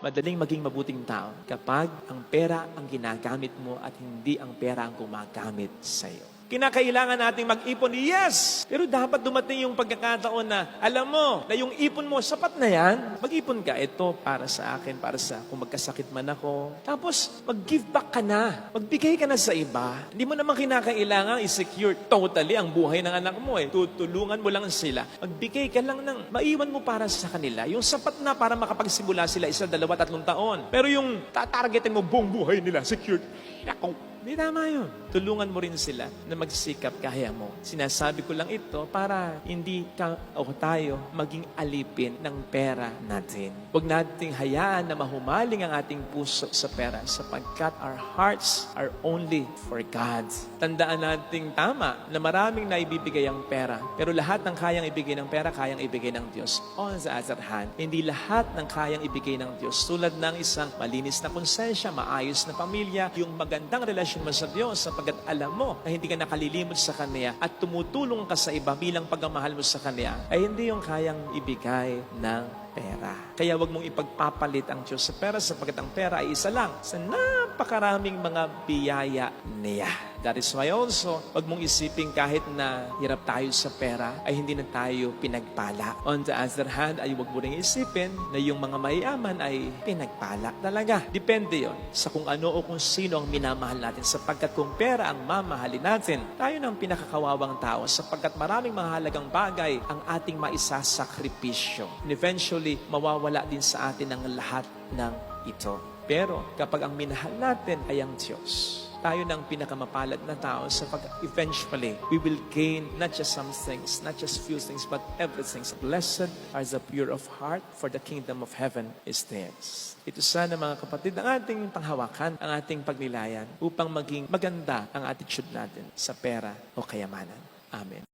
Madaling maging mabuting tao kapag ang pera ang ginagamit mo at hindi ang pera ang gumagamit sa iyo. Kinakailangan nating mag-ipon, yes! Pero dapat dumating yung pagkakataon na, alam mo, na yung ipon mo, sapat na yan. Mag-ipon ka, ito para sa akin, para sa kung magkasakit man ako. Tapos, mag-give back ka na. Magbigay ka na sa iba. Hindi mo naman kinakailangan i-secure totally ang buhay ng anak mo. Tutulungan mo lang sila. Magbigay ka lang ng maiwan mo para sa kanila. Yung sapat na para makapagsimula sila 1, 2, 3 taon. Pero yung tatargetin mo buong buhay nila, secured. Hindi tama yun. Tulungan mo rin sila na magsikap kaya mo. Sinasabi ko lang ito para hindi ka o tayo maging alipin ng pera natin. Huwag nating hayaan na mahumaling ang ating puso sa pera sapagkat our hearts are only for God. Tandaan nating tama na maraming naibibigay ang pera. Pero lahat ng kayang ibigay ng pera, kayang ibigay ng Diyos. On the other hand, hindi lahat ng kayang ibigay ng Diyos. Tulad ng isang malinis na konsensya, maayos na pamilya, yung magandang relasyon mo sa Diyos sapagkat alam mo na hindi ka nakalilimot sa Kanya at tumutulong ka sa iba bilang pagmamahal mo sa Kanya, ay hindi yung kayang ibigay ng pera. Kaya wag mong ipagpapalit ang Diyos sa pera sapagkat ang pera ay isa lang sa napakaraming mga biyaya niya. That is why also, wag mong isipin kahit na hirap tayo sa pera, ay hindi na tayo pinagpala. On the other hand, ay wag mo rin isipin na yung mga mayayaman ay pinagpala. Talaga, depende yon sa kung ano o kung sino ang minamahal natin. Sapagkat kung pera ang mamahalin natin, tayo ng pinakakawawang tao sapagkat maraming mahalagang bagay ang ating maisasakripisyo. And eventually, mawawala din sa atin ang lahat ng ito. Pero kapag ang minahal natin ay ang Diyos, tayo ng pinakamapalad na tao sapagkat eventually, we will gain not just some things, not just few things, but everything. Blessed are the pure of heart, for the kingdom of heaven is theirs. Ito sana mga kapatid, ang ating panghawakan, ang ating pagnilayan upang maging maganda ang attitude natin sa pera o kayamanan. Amen.